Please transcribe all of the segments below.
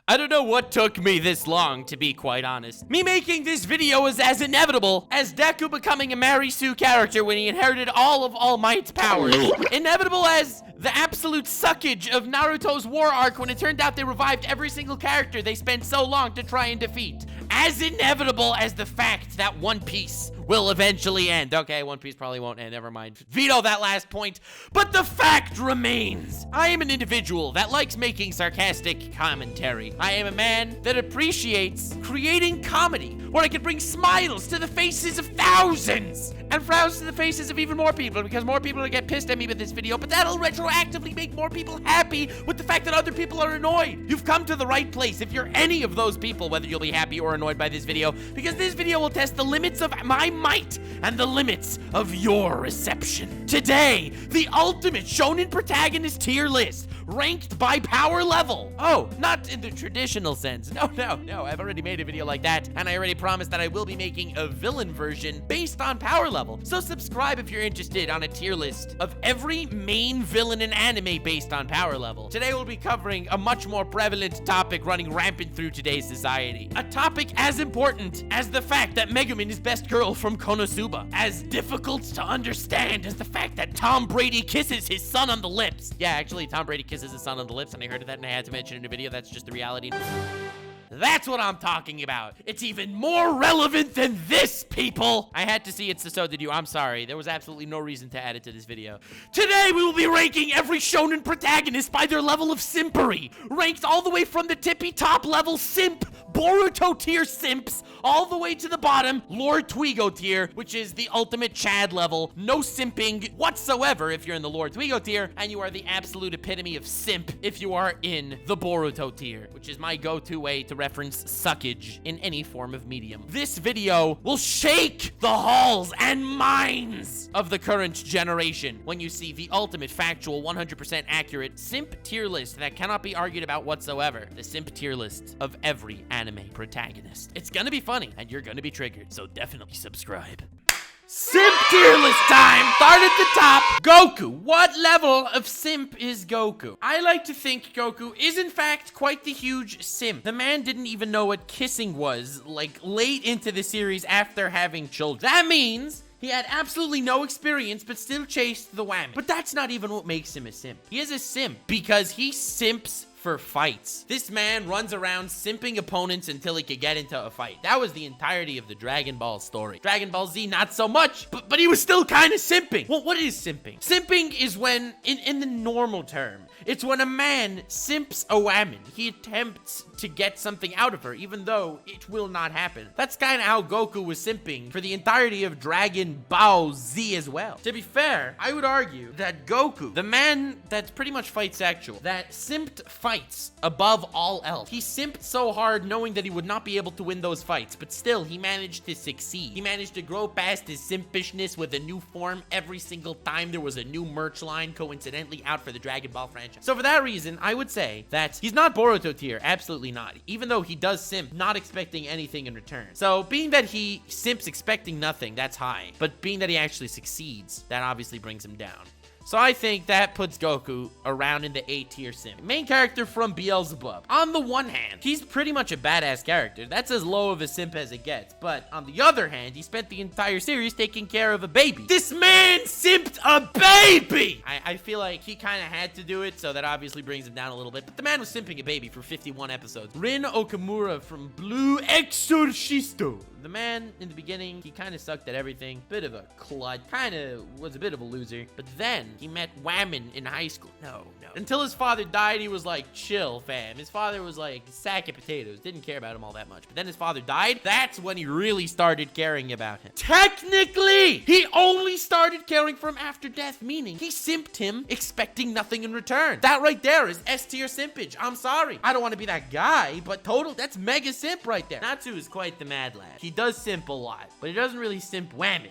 I don't know what took me this long, to be quite honest. Me making this video was as inevitable as Deku becoming a Mary Sue character when he inherited all of All Might's powers. Inevitable as the absolute suckage of Naruto's war arc when it turned out they revived every single character they spent so long to try and defeat. As inevitable as the fact that One Piece will eventually end. Okay, One Piece probably won't end, never mind. Veto that last point. But the fact remains. I am an individual that likes making sarcastic commentary. I am a man that appreciates creating comedy, where I can bring smiles to the faces of thousands and frowns to the faces of even more people, because more people will get pissed at me with this video, but that'll retroactively make more people happy with the fact that other people are annoyed. You've come to the right place if you're any of those people, whether you'll be happy or annoyed by this video, because this video will test the limits of my might and the limits of your reception. Today, the ultimate Shounen protagonist tier list, ranked by power level. Oh, not in the traditional sense. No. I've already made a video like that, and I already promised that I will be making a villain version based on power level. So subscribe if you're interested on a tier list of every main villain in anime based on power level. Today we'll be covering a much more prevalent topic running rampant through today's society. A topic as important as the fact that Megumin is best girl from Konosuba. As difficult to understand as the fact that Tom Brady kisses his son on the lips. Yeah, actually, Tom Brady kisses his son on the lips, and I heard of that and I had to mention it in a video. That's just the reality. That's what I'm talking about. It's even more relevant than this, people. I had to see it, so did you. I'm sorry. There was absolutely no reason to add it to this video. Today, we will be ranking every Shounen protagonist by their level of simpery. Ranked all the way from the tippy top level simp, Boruto tier simps, all the way to the bottom, Lord Twigo tier, which is the ultimate Chad level. No simping whatsoever if you're in the Lord Twigo tier, and you are the absolute epitome of simp if you are in the Boruto tier, which is my go-to way to reference suckage in any form of medium. This video will shake the halls and minds of the current generation when you see the ultimate factual 100% accurate simp tier list that cannot be argued about whatsoever. The simp tier list of every anime protagonist. It's gonna be funny and you're gonna be triggered, so definitely subscribe. Simp tier list time! Start at the top. Goku. What level of simp is Goku? I like to think Goku is in fact quite the huge simp. The man didn't even know what kissing was, like, late into the series after having children. That means he had absolutely no experience, but still chased the whammy. But that's not even what makes him a simp. He is a simp because he simps for fights. This man runs around simping opponents until he could get into a fight. That was the entirety of the Dragon Ball story. Dragon Ball Z, not so much, but he was still kind of simping. Well, what is simping? Simping is when, in the normal term, it's when a man simps a woman. He attempts to get something out of her, even though it will not happen. That's kind of how Goku was simping for the entirety of Dragon Ball Z as well. To be fair, I would argue that Goku, the man that pretty much fights actual, that simped fights above all else. He simped so hard knowing that he would not be able to win those fights, but still, he managed to succeed. He managed to grow past his simpishness with a new form every single time there was a new merch line coincidentally out for the Dragon Ball franchise. So for that reason, I would say that he's not Boruto tier, absolutely not. Even though he does simp, not expecting anything in return. So being that he simps expecting nothing, that's high. But being that he actually succeeds, that obviously brings him down. So I think that puts Goku around in the A tier simp. Main character from Beelzebub. On the one hand, he's pretty much a badass character. That's as low of a simp as it gets. But on the other hand, he spent the entire series taking care of a baby. This man simped a baby! I feel like he kind of had to do it, so that obviously brings him down a little bit. But the man was simping a baby for 51 episodes. Rin Okumura from Blue Exorcisto. The man, in the beginning, he kind of sucked at everything. Bit of a clut. Kind of was a bit of a loser. But then, he met Whammon in high school. No. Until his father died, he was like, chill, fam. His father was like a sack of potatoes. Didn't care about him all that much. But then his father died. That's when he really started caring about him. Technically, he only started caring for him after death, meaning he simped him expecting nothing in return. That right there is S-tier simpage. I'm sorry. I don't want to be that guy, but that's mega simp right there. Natsu is quite the mad lad. He does simp a lot, but he doesn't really simp Whammon.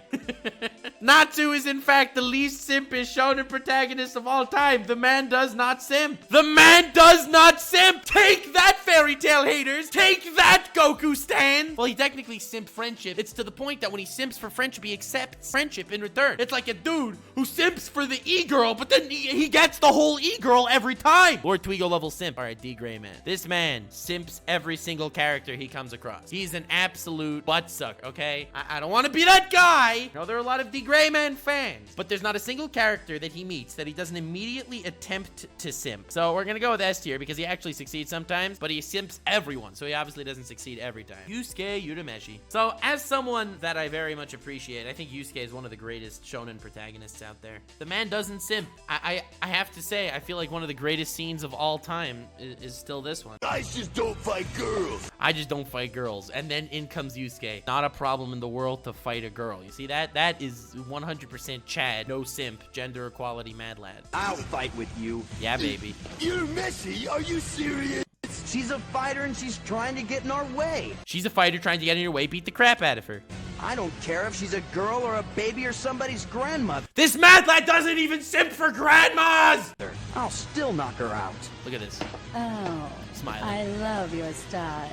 Natsu is in fact the least simpish shonen shonen protagonist of all time. The man does not simp. The man does not simp. Take that, fairy tale haters. Take that, Goku stan. Well, he technically simped friendship. It's to the point that when he simps for friendship, he accepts friendship in return. It's like a dude who simps for the E-girl, but then he gets the whole E-girl every time. Lord Twigo level simp. All right, D Gray man. This man simps every single character he comes across. He's an absolute buttsuck, okay? I don't want to be that guy. I know there are a lot of D Gray man fans, but there's not a single character that he meets that he doesn't immediately attempt to simp. So we're gonna go with S tier because he actually succeeds sometimes, but he simps everyone, so he obviously doesn't succeed every time. Yusuke Urameshi. So as someone that I very much appreciate, I think Yusuke is one of the greatest shonen protagonists out there. The man doesn't simp. I have to say, I feel like one of the greatest scenes of all time is still this one. I just don't fight girls. I just don't fight girls. And then in comes Yusuke. Not a problem in the world to fight a girl. You see that? That is 100% Chad. No simp. Gender equality mad lad. I'll fight with you. Yeah, baby. You're messy. Are you serious? She's a fighter and she's trying to get in our way. She's a fighter trying to get in your way. Beat the crap out of her. I don't care if she's a girl or a baby or somebody's grandmother. This mad lad doesn't even simp for grandmas! I'll still knock her out. Look at this. Oh, Smiling. I love your style.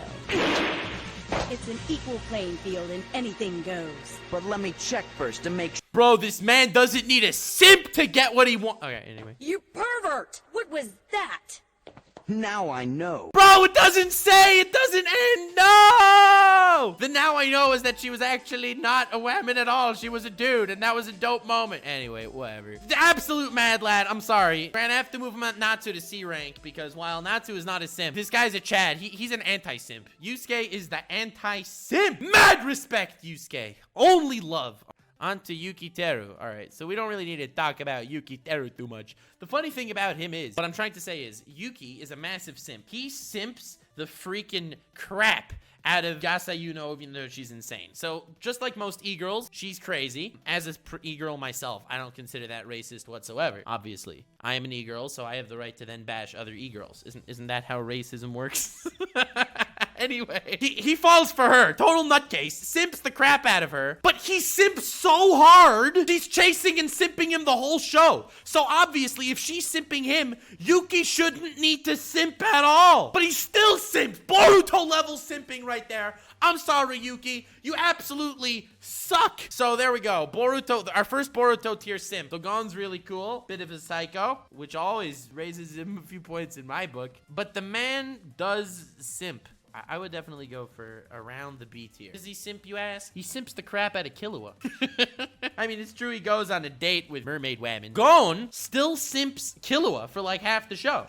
It's an equal playing field and anything goes. But let me check first to make sure. Bro, this man doesn't need a simp to get what he wants. Okay, anyway. You pervert! What was that? Now I know. Bro, it doesn't say! It doesn't end! No! The now I know is that she was actually not a woman at all. She was a dude, and that was a dope moment. Anyway, whatever. The absolute mad lad. I'm sorry. We're gonna have to move him up Natsu to C rank, because while Natsu is not a simp, this guy's a Chad. He's an anti-simp. Yusuke is the anti-simp. Mad respect, Yusuke. Only love. On to Yukiteru. All right, so we don't really need to talk about Yukiteru too much. The funny thing about him is, what I'm trying to say is, Yuki is a massive simp. He simps the freaking crap out of Yasayuno, even though she's insane. So, just like most e-girls, she's crazy. As a e-girl myself, I don't consider that racist whatsoever, obviously. I am an e-girl, so I have the right to then bash other e-girls. Isn't that how racism works? Anyway, he falls for her. Total nutcase. Simps the crap out of her. But he simps so hard, he's chasing and simping him the whole show. So obviously, if she's simping him, Yuki shouldn't need to simp at all. But he still simps. Boruto level simping right there. I'm sorry, Yuki. You absolutely suck. So there we go. Boruto, our first Boruto tier simp. Dogon's really cool. Bit of a psycho, which always raises him a few points in my book. But the man does simp. I would definitely go for around the B tier. Does he simp, you ask? He simps the crap out of Killua. I mean, it's true he goes on a date with Mermaid Women. Gon still simps Killua for like half the show.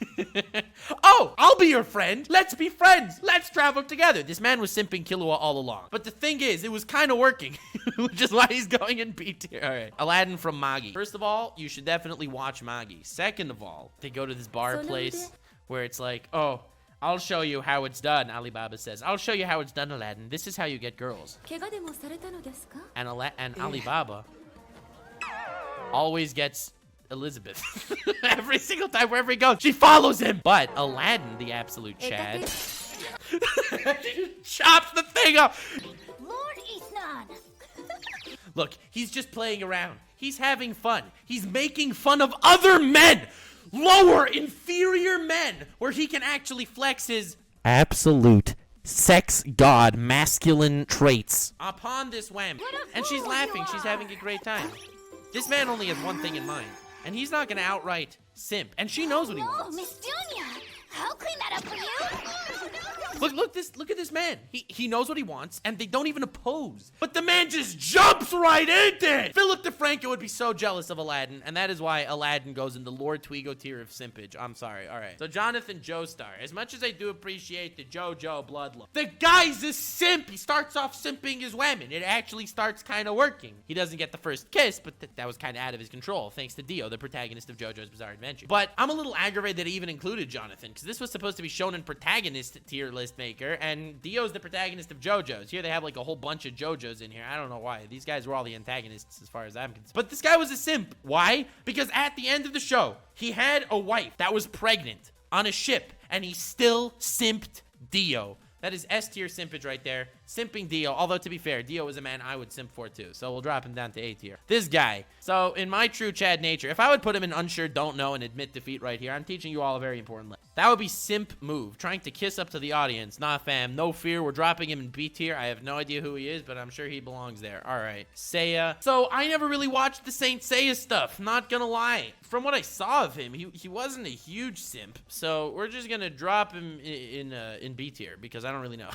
Oh, I'll be your friend. Let's be friends. Let's travel together. This man was simping Killua all along. But the thing is, it was kind of working, which is why he's going in B tier. All right. Aladdin from Magi. First of all, you should definitely watch Magi. Second of all, they go to this bar place where it's like, oh, I'll show you how it's done, Alibaba says. I'll show you how it's done, Aladdin. This is how you get girls. And Alibaba always gets Elizabeth. Every single time, wherever he goes, she follows him. But Aladdin, the absolute Chad, chops the thing up. Lord Isnan! Look, he's just playing around. He's having fun. He's making fun of other men. Lower, inferior men, where he can actually flex his absolute sex god masculine traits upon this wham. And she's laughing. She's having a great time. This man only has one thing in mind, and he's not going to outright simp. And she knows what he wants. Miss Junior, I'll clean that up for you. Look at this man. He knows what he wants, and they don't even oppose. But the man just jumps right into it. Philip DeFranco would be so jealous of Aladdin, and that is why Aladdin goes in the Lord Twigo tier of simpage. I'm sorry. All right. So Jonathan Joestar. As much as I do appreciate the JoJo bloodline, the guy's a simp. He starts off simping his women. It actually starts kind of working. He doesn't get the first kiss, but that was kind of out of his control, thanks to Dio, the protagonist of JoJo's Bizarre Adventure. But I'm a little aggravated that he even included Jonathan, because this was supposed to be Shonen protagonist tier list maker, and Dio's the protagonist of JoJo's. Here they have like a whole bunch of JoJo's in here. I don't know why. These guys were all the antagonists as far as I'm concerned. But this guy was a simp. Why? Because at the end of the show, he had a wife that was pregnant on a ship, and he still simped Dio. That is S tier simpage right there. Simping Dio. Although, to be fair, Dio is a man I would simp for too. So we'll drop him down to A tier. This guy. So in my true Chad nature, if I would put him in unsure, don't know, and admit defeat right here, I'm teaching you all a very important lesson. That would be simp move. Trying to kiss up to the audience. Nah, fam. No fear. We're dropping him in B tier. I have no idea who he is, but I'm sure he belongs there. All right. Seiya. So I never really watched the Saint Seiya stuff. Not gonna lie. From what I saw of him, he wasn't a huge simp. So we're just gonna drop him in B tier because I don't really know.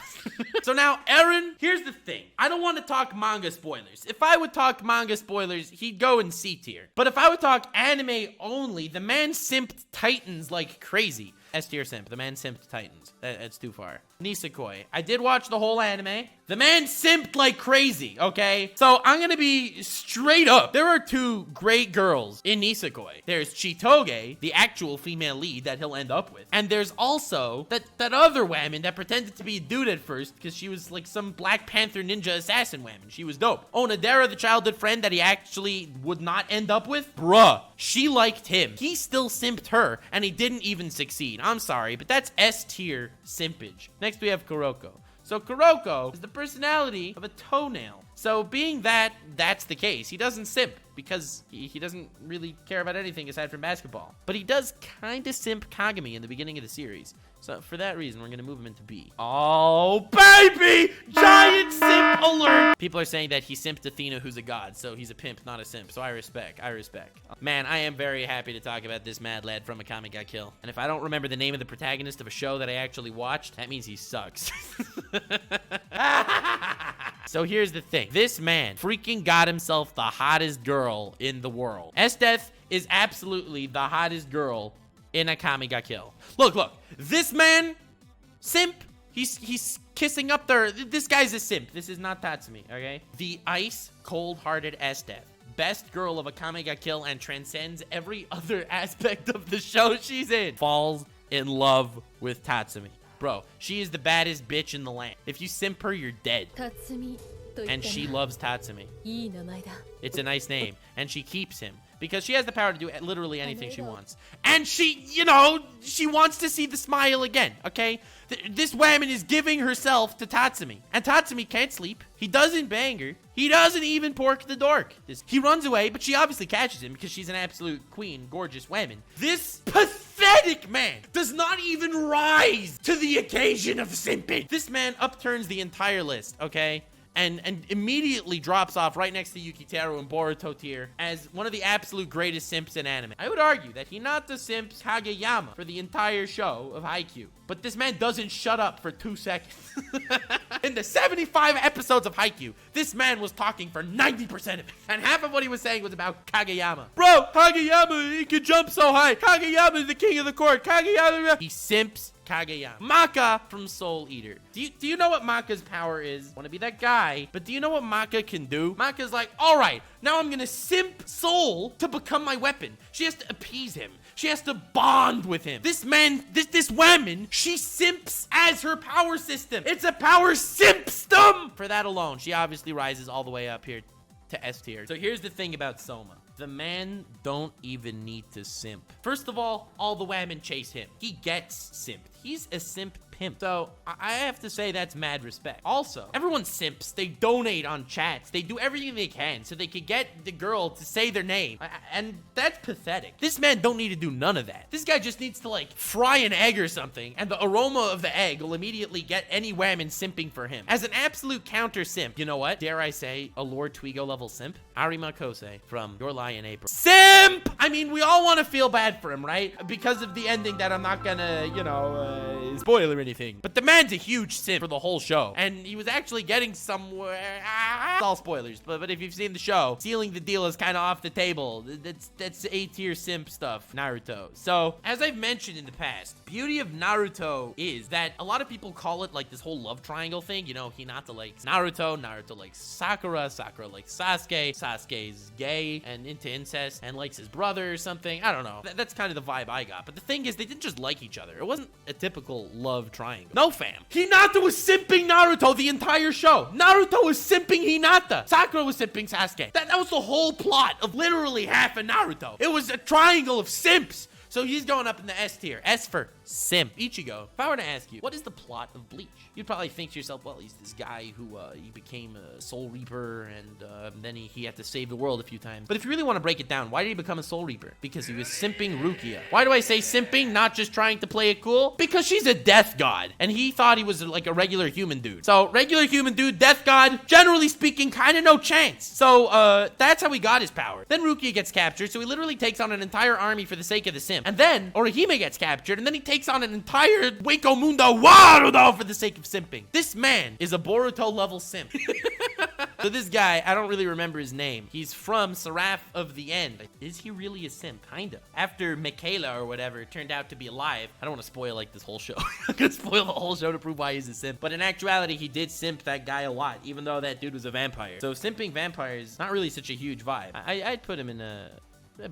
So now, Eren, here's the thing. I don't want to talk manga spoilers. If I would talk manga spoilers, he'd go in C tier. But if I would talk anime only, the man simped Titans like crazy. S tier simp. The man simped Titans. That's too far. Nisekoi. I did watch the whole anime. The man simped like crazy, okay? So I'm gonna be straight up. There are two great girls in Nisekoi. There's Chitoge, the actual female lead that he'll end up with. And there's also that other whammon that pretended to be a dude at first because she was like some Black Panther ninja assassin whammon. She was dope. Onodera, the childhood friend that he actually would not end up with. Bruh, she liked him. He still simped her and he didn't even succeed. I'm sorry, but that's S tier simpage. Next we have Kuroko. So Kuroko is the personality of a toenail. So being that's the case, he doesn't simp because he doesn't really care about anything aside from basketball. But he does kind of simp Kagami in the beginning of the series. So for that reason, we're going to move him into B. Oh, baby! Giant simp alert! People are saying that he simped Athena, who's a god. So he's a pimp, not a simp. So I respect. Man, I am very happy to talk about this mad lad from Akame ga Kill. And if I don't remember the name of the protagonist of a show that I actually watched, that means he sucks. So here's the thing. This man freaking got himself the hottest girl in the world. Esdeath is absolutely the hottest girl in Akame ga Kill. Look. This man, simp, he's kissing up there. This guy's a simp. This is not Tatsumi, okay? The ice cold-hearted Esdeath. Best girl of Akame ga Kill and transcends every other aspect of the show she's in. Falls in love with Tatsumi. Bro, she is the baddest bitch in the land. If you simp her, you're dead. And she loves Tatsumi. It's a nice name. And she keeps him. Because she has the power to do literally anything she wants. And she, she wants to see the smile again, okay? This woman is giving herself to Tatsumi. And Tatsumi can't sleep. He doesn't bang her. He doesn't even pork the dork. He runs away, but she obviously catches him because she's an absolute queen, gorgeous woman. This pathetic man does not even rise to the occasion of simping. This man upturns the entire list, okay? And immediately drops off right next to Yukiteru and Boruto tier as one of the absolute greatest simps in anime. I would argue that Hinata simps Kageyama for the entire show of Haikyuu. But this man doesn't shut up for 2 seconds. In the 75 episodes of Haikyuu, this man was talking for 90% of it. And half of what he was saying was about Kageyama. Bro, Kageyama, he can jump so high. Kageyama is the king of the court. Kageyama. He simps Kageyama. Maka from Soul Eater. Do you know what Maka's power is? Want to be that guy, but do you know what Maka can do? Maka's like, all right, now I'm gonna simp Soul to become my weapon. She has to appease him. She has to bond with him. This man, this woman, she simps as her power system. It's a power simpstem. For that alone, she obviously rises all the way up here to S tier. So here's the thing about Soma. The man don't even need to simp. First of all the women chase him. He gets simped. He's a simp pimp. So I have to say that's mad respect. Also, everyone simps. They donate on chats. They do everything they can so they could get the girl to say their name. And that's pathetic. This man don't need to do none of that. This guy just needs to like fry an egg or something and the aroma of the egg will immediately get any woman simping for him. As an absolute counter simp, you know what? Dare I say a Lord Twigo level simp? Arima Kosei from Your Lie in April. Simp! I mean, we all want to feel bad for him, right? Because of the ending that I'm not gonna, spoil or anything. But the man's a huge simp for the whole show. And he was actually getting somewhere. It's all spoilers. But if you've seen the show, sealing the deal is kind of off the table. That's A-tier simp stuff. Naruto. So, as I've mentioned in the past, beauty of Naruto is that a lot of people call it like this whole love triangle thing. Hinata likes Naruto likes Sakura likes Sasuke, Sasuke's gay and into incest and likes his brother or something. I don't know. That's kind of the vibe I got. But the thing is, they didn't just like each other. It wasn't a typical love triangle. No, fam. Hinata was simping Naruto the entire show. Naruto was simping Hinata. Sakura was simping Sasuke. That was the whole plot of literally half of Naruto. It was a triangle of simps. So he's going up in the S tier. S for simp. Ichigo, if I were to ask you, what is the plot of Bleach? You'd probably think to yourself, well, he's this guy who he became a Soul Reaper, and then he had to save the world a few times. But if you really want to break it down, why did he become a Soul Reaper? Because he was simping Rukia. Why do I say simping, not just trying to play it cool? Because she's a death god, and he thought he was like a regular human dude. So regular human dude, death god, generally speaking, kind of no chance. So that's how he got his power. Then Rukia gets captured, so he literally takes on an entire army for the sake of the simp. And then Orihime gets captured, and then he takes on an entire Wako Mundo Warudo for the sake of simping. This man is a Boruto level simp. So this guy, I don't really remember his name. He's from Seraph of the End. Is he really a simp? Kinda. After Michaela or whatever turned out to be alive, I don't want to spoil like this whole show. I'm gonna spoil the whole show to prove why he's a simp. But in actuality, he did simp that guy a lot, even though that dude was a vampire. So simping vampires, not really such a huge vibe. I'd put him in a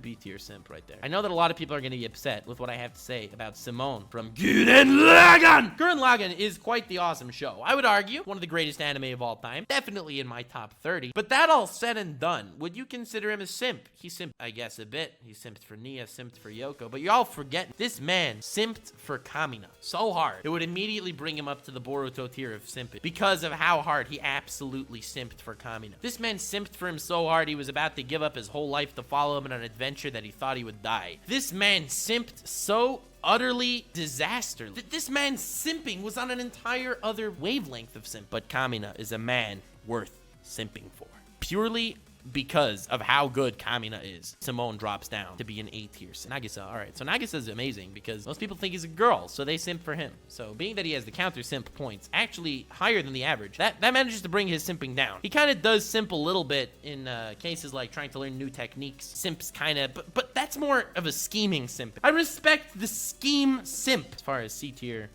B-tier simp right there. I know that a lot of people are going to be upset with what I have to say about Simone from Gurren Lagann. Gurren Lagann is quite the awesome show. I would argue one of the greatest anime of all time. Definitely in my top 30. But that all said and done, would you consider him a simp? He simped, I guess, a bit. He simped for Nia, simped for Yoko. But y'all forget, this man simped for Kamina so hard, it would immediately bring him up to the Boruto tier of simping because of how hard he absolutely simped for Kamina. This man simped for him so hard he was about to give up his whole life to follow him on an adventure that he thought he would die. This man simped so utterly disaster. This man's simping was on an entire other wavelength of simp. But Kamina is a man worth simping for. Purely because of how good Kamina is, Simone drops down to be an A tier. Nagisa, all right. So Nagisa is amazing because most people think he's a girl, so they simp for him. So being that he has the counter simp points actually higher than the average, that manages to bring his simping down. He kind of does simp a little bit in cases like trying to learn new techniques. Simps kind of, but that's more of a scheming simp. I respect the scheme simp as far as C tier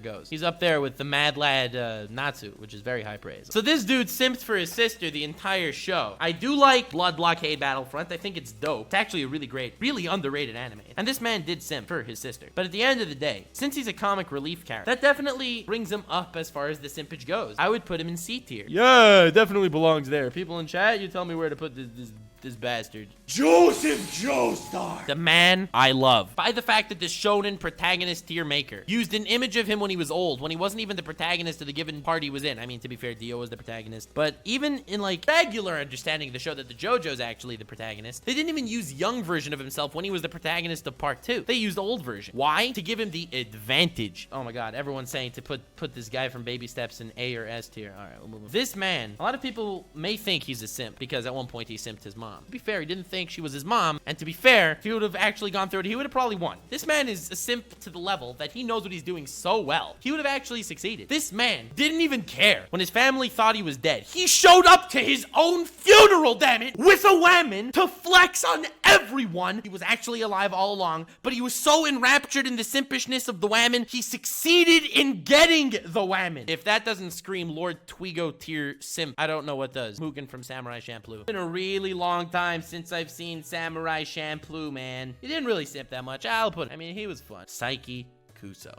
goes. He's up there with the mad lad Natsu, which is very high praise. So this dude simped for his sister the entire show. I do like Blood Blockade Battlefront. I think it's dope. It's actually a really great, really underrated anime. And this man did simp for his sister. But at the end of the day, since he's a comic relief character, that definitely brings him up as far as the simpage goes. I would put him in C tier. Yeah, it definitely belongs there. People in chat, you tell me where to put this bastard. Joseph Joestar! The man I love. By the fact that this Shounen protagonist tier maker used an image of him when he was old, when he wasn't even the protagonist of the given part he was in. I mean, to be fair, Dio was the protagonist. But even in like regular understanding of the show that the JoJo's actually the protagonist, they didn't even use young version of himself when he was the protagonist of part 2. They used old version. Why? To give him the advantage. Oh my god, everyone's saying to put this guy from Baby Steps in A or S tier. All right, we'll move on. This man, a lot of people may think he's a simp because at one point he simped his mom. To be fair, he didn't think she was his mom, and to be fair, if he would have actually gone through it, he would have probably won. This man is a simp to the level that he knows what he's doing so well. He would have actually succeeded. This man didn't even care when his family thought he was dead. He showed up to his own funeral, damn it, with a whammon to flex on everyone. He was actually alive all along, but he was so enraptured in the simpishness of the whammon, he succeeded in getting the whammon. If that doesn't scream Lord Twigo tier simp, I don't know what does. Mugen from Samurai Champloo. It's been a really long time since I've seen Samurai Champloo, man. He didn't really simp that much. I'll put it. I mean, he was fun. Saiki Kuso.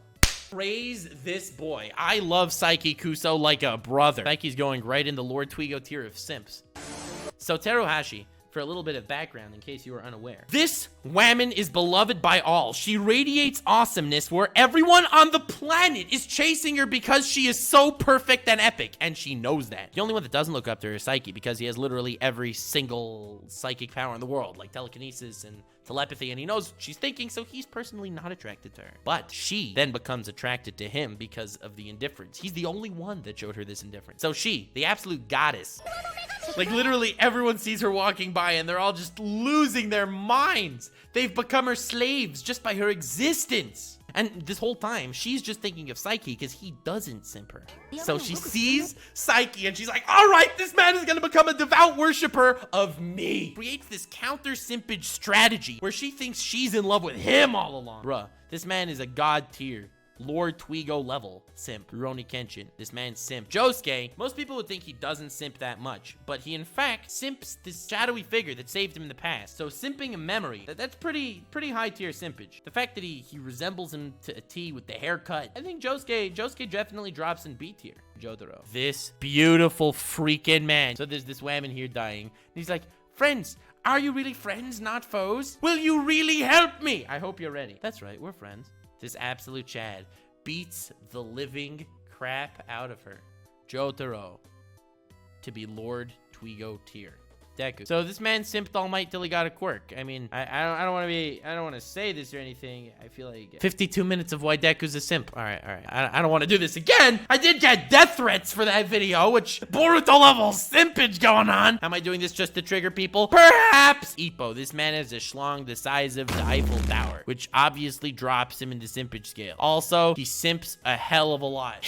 Praise this boy. I love Saiki Kuso like a brother. Saiki's going right into Lord Twigo tier of simps. So Taro Hoshi, for a little bit of background in case you were unaware. This whammon is beloved by all. She radiates awesomeness where everyone on the planet is chasing her because she is so perfect and epic, and she knows that. The only one that doesn't look up to her is Saiki because he has literally every single psychic power in the world, like telekinesis and telepathy, and he knows what she's thinking, so he's personally not attracted to her. But she then becomes attracted to him because of the indifference. He's the only one that showed her this indifference. So she, the absolute goddess, like literally everyone sees her walking by and they're all just losing their minds. They've become her slaves just by her existence. And this whole time, she's just thinking of Saiki because he doesn't simp her. So she sees Saiki and she's like, all right, this man is going to become a devout worshiper of me. Creates this counter simpage strategy where she thinks she's in love with him all along. Bruh, this man is a god tier, Lord Twigo level simp. Rurouni Kenshin, this man's simp. Josuke, most people would think he doesn't simp that much, but he in fact simps this shadowy figure that saved him in the past. So simping a memory, that's pretty high tier simpage. The fact that he resembles him to a T with the haircut, I think Josuke definitely drops in B tier. Jotaro, this beautiful freaking man. So there's this whammon here dying, and he's like, friends, are you really friends, not foes? Will you really help me? I hope you're ready. That's right, we're friends. This absolute Chad beats the living crap out of her. Jotaro to be Lord Twigo tier. Deku. So this man simped All Might till he got a quirk. I mean, I don't want to say this or anything. I feel like 52 minutes of why Deku's a simp. All right. I don't want to do this again. I did get death threats for that video, which Boruto level simpage going on. Am I doing this just to trigger people? Perhaps. Ippo. This man has a schlong the size of the Eiffel Tower, which obviously drops him in the simpage scale. Also, he simps a hell of a lot.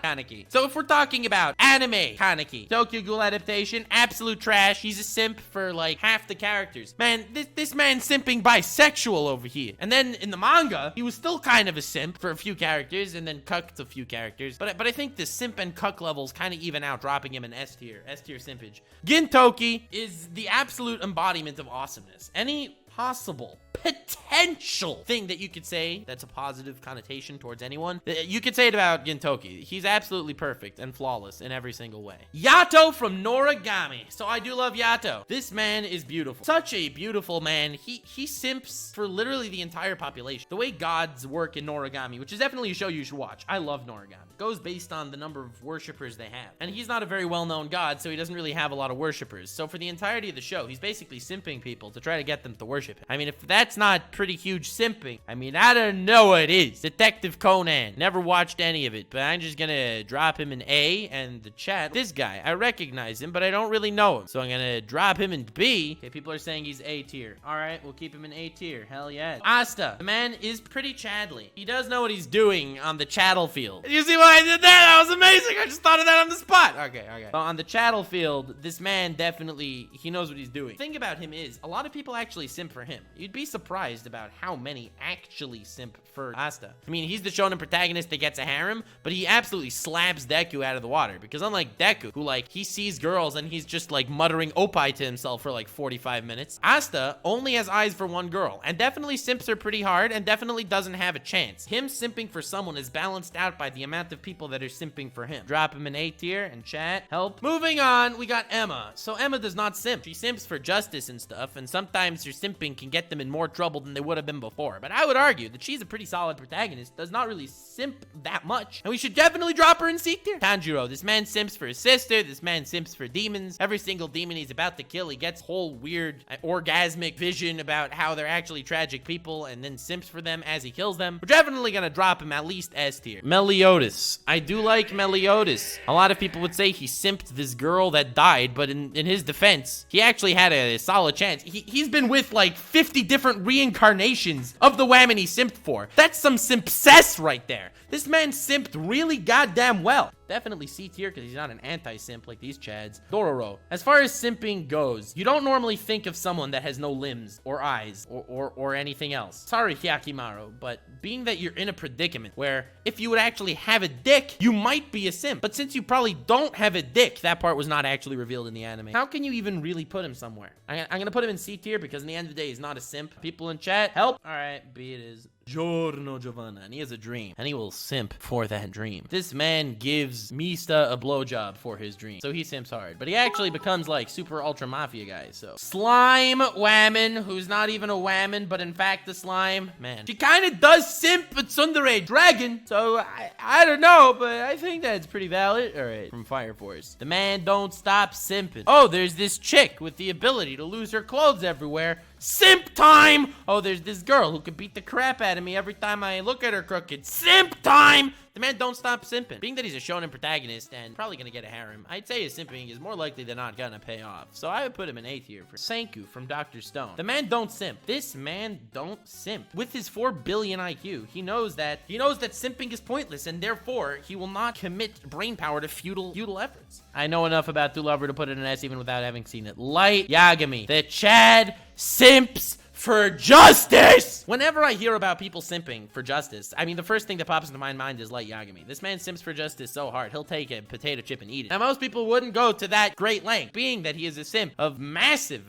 Kaneki. So if we're talking about anime Kaneki, Tokyo Ghoul adaptation, absolute trash. He's a simp for like half the characters. Man, this man's simping bisexual over here. And then in the manga, he was still kind of a simp for a few characters and then cucked a few characters. But I think the simp and cuck levels kind of even out, dropping him in S tier simpage. Gintoki is the absolute embodiment of awesomeness. Any possible potential thing that you could say that's a positive connotation towards anyone, you could say it about Gintoki. He's absolutely perfect and flawless in every single way. Yato from Noragami. So I do love Yato. This man is beautiful. Such a beautiful man. He simps for literally the entire population. The way gods work in Noragami, which is definitely a show you should watch. I love Noragami. It goes based on the number of worshippers they have. And he's not a very well-known god, so he doesn't really have a lot of worshippers. So for the entirety of the show, he's basically simping people to try to get them to worship him. I mean, if that's not pretty huge simping, I mean, I don't know what is. Detective Conan. Never watched any of it, but I'm just gonna drop him in A and the chat. This guy, I recognize him, but I don't really know him. So I'm gonna drop him in B. Okay, people are saying he's A tier. All right, we'll keep him in A tier. Hell yeah. Asta. The man is pretty chadly. He does know what he's doing on the chattel field. You see why I did that? That was amazing. I just thought of that on the spot. Okay. So on the chattel field, this man definitely, he knows what he's doing. The thing about him is, a lot of people actually simp for him. You'd be surprised about how many actually simp for Asta. I mean, he's the shonen protagonist that gets a harem, but he absolutely slaps Deku out of the water, because unlike Deku, who like, he sees girls and he's just like muttering opai to himself for like 45 minutes, Asta only has eyes for one girl, and definitely simps her pretty hard, and definitely doesn't have a chance. Him simping for someone is balanced out by the amount of people that are simping for him. Drop him in A tier and chat. Help. Moving on, we got Emma. So Emma does not simp. She simps for justice and stuff, and sometimes her simping can get them in more trouble than they would have been before. But I would argue that she's a pretty solid protagonist, does not really simp that much, and we should definitely drop her in C tier. Tanjiro, this man simps for his sister, this man simps for demons. Every single demon he's about to kill, he gets whole weird orgasmic vision about how they're actually tragic people, and then simps for them as he kills them. We're definitely gonna drop him at least S tier. Meliodas. I do like Meliodas. A lot of people would say he simped this girl that died, but in his defense, he actually had a solid chance. He's been with like 50 different reincarnations of the woman he simped for. That's some simpsess right there. This man simped really goddamn well. Definitely C tier because he's not an anti-simp like these chads. Dororo. As far as simping goes, you don't normally think of someone that has no limbs or eyes or anything else. Sorry, Hyakimaru, but being that you're in a predicament where if you would actually have a dick, you might be a simp. But since you probably don't have a dick, that part was not actually revealed in the anime. How can you even really put him somewhere? I'm gonna put him in C tier because in the end of the day, he's not a simp. People in chat, help. All right, B it is. Giorno Giovanna, and he has a dream, and he will simp for that dream. This man gives Mista a blowjob for his dream, so he simps hard, but he actually becomes like super ultra mafia guy. So slime whammon, who's not even a whammon, but in fact a slime, man, she kind of does simp at Tsundere Dragon, so I don't know, but I think that's pretty valid. All right, from Fire Force, the man don't stop simping. Oh, there's this chick with the ability to lose her clothes everywhere. Simp time! Oh, there's this girl who could beat the crap out of me every time I look at her crooked. Simp time! The man don't stop simping. Being that he's a shonen protagonist and probably gonna get a harem, I'd say his simping is more likely than not gonna pay off. So I would put him in A tier for Senku from Dr. Stone. The man don't simp. This man don't simp. With his 4 billion IQ, he knows that simping is pointless, and therefore he will not commit brain power to futile efforts. I know enough about To Lover to put it in S even without having seen it. Light Yagami. The Chad simps for justice! Whenever I hear about people simping for justice, I mean, the first thing that pops into my mind is Light Yagami. This man simps for justice so hard, he'll take a potato chip and eat it. Now, most people wouldn't go to that great length, being that he is a simp of massive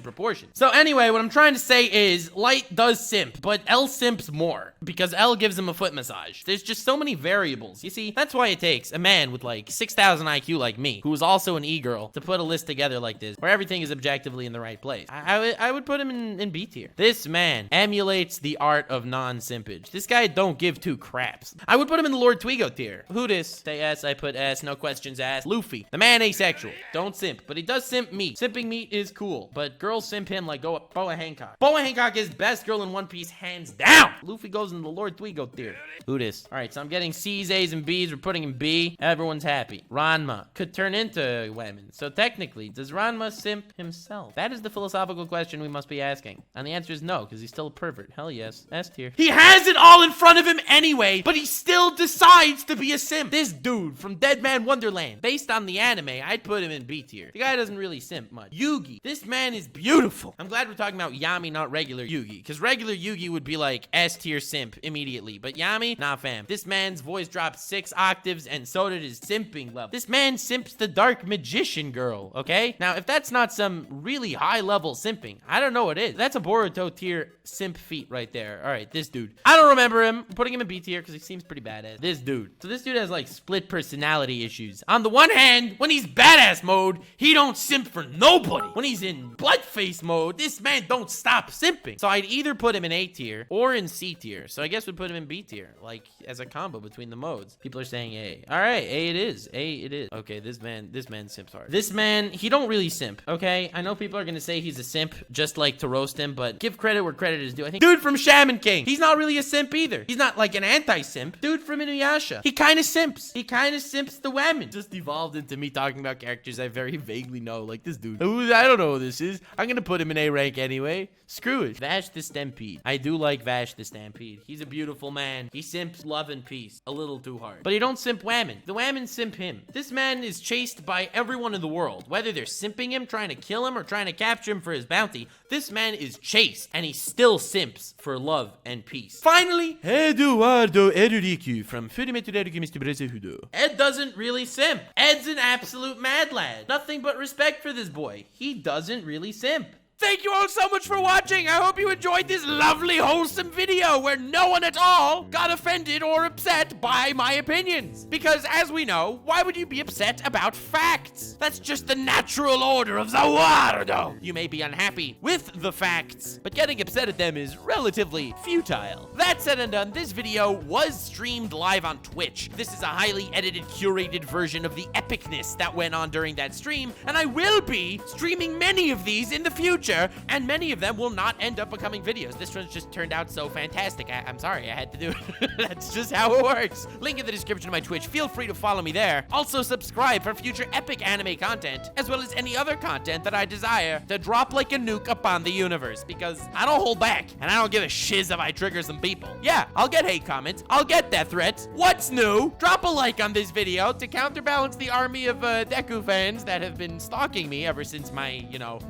proportions. So anyway, what I'm trying to say is, Light does simp, but L simps more, because L gives him a foot massage. There's just so many variables. You see, that's why it takes a man with like 6,000 IQ like me, who is also an e-girl, to put a list together like this, where everything is objectively in the right place. I would put him in B B tier. This man emulates the art of non-simpage. This guy don't give two craps. I would put him in the Lord Twigo tier. Who dis? Say S, I put S, no questions asked. Luffy. The man asexual. Don't simp, but he does simp meat. Simping meat is cool, but girls simp him like Boa Hancock. Boa Hancock is best girl in One Piece, hands down. Luffy goes in the Lord Twigo tier. Who dis? All right, so I'm getting C's, A's, and B's. We're putting in B. Everyone's happy. Ranma could turn into women. So technically, does Ranma simp himself? That is the philosophical question we must be asking. And the answer is no, because he's still a pervert. Hell yes. S tier. He has it all in front of him anyway, but he still decides to be a simp. This dude from Dead Man Wonderland. Based on the anime, I'd put him in B tier. The guy doesn't really simp much. Yugi. This man is beautiful. I'm glad we're talking about Yami, not regular Yugi, because regular Yugi would be like S tier simp immediately, but Yami, nah fam. This man's voice dropped 6 octaves, and so did his simping level. This man simps the dark magician girl, okay? Now, if that's not some really high level simping, I don't know what is. That's a Boruto tier simp feat right there. All right, this dude. I don't remember him. I'm putting him in B tier because he seems pretty badass. This dude. So this dude has like split personality issues. On the one hand, when he's badass mode, he don't simp for nobody. When he's in bloodface mode, this man don't stop simping. So I'd either put him in A tier or in C tier. So I guess we'd put him in B tier, like as a combo between the modes. People are saying A. All right, A it is. A it is. Okay, this man simps hard. This man, he don't really simp, okay? I know people are gonna say he's a simp just like to roast him, but give credit where credit is due. I think dude from Shaman King, he's not really a simp either. He's not like an anti-simp. Dude from Inuyasha, he kind of simps. He kind of simps the women. Just evolved into me talking about characters I very vaguely know, like this dude. I don't know who this is. I'm gonna put him in A rank anyway. Screw it. Vash the Stampede. I do like Vash the Stampede. He's a beautiful man. He simps love and peace a little too hard. But he don't simp women. The women simp him. This man is chased by everyone in the world. Whether they're simping him, trying to kill him, or trying to capture him for his bounty, this man is chased, and he still simps for love and peace. Finally, Eduardo Eruriku from Furimetureru Mr. Brezehudo. Ed doesn't really simp. Ed's an absolute mad lad. Nothing but respect for this boy. He doesn't really simp. Thank you all so much for watching. I hope you enjoyed this lovely, wholesome video where no one at all got offended or upset by my opinions. Because as we know, why would you be upset about facts? That's just the natural order of the world. You may be unhappy with the facts, but getting upset at them is relatively futile. That said and done, this video was streamed live on Twitch. This is a highly edited, curated version of the epicness that went on during that stream, and I will be streaming many of these in the future, and many of them will not end up becoming videos. This one's just turned out so fantastic. I'm sorry, I had to do it. That's just how it works. Link in the description of my Twitch. Feel free to follow me there. Also subscribe for future epic anime content, as well as any other content that I desire to drop like a nuke upon the universe, because I don't hold back, and I don't give a shiz if I trigger some people. Yeah, I'll get hate comments. I'll get death threats. What's new? Drop a like on this video to counterbalance the army of Deku fans that have been stalking me ever since my,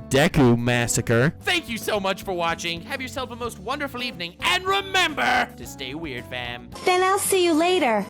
Deku massacre. Thank you so much for watching. Have yourself a most wonderful evening, and remember to stay weird, fam. Then I'll see you later.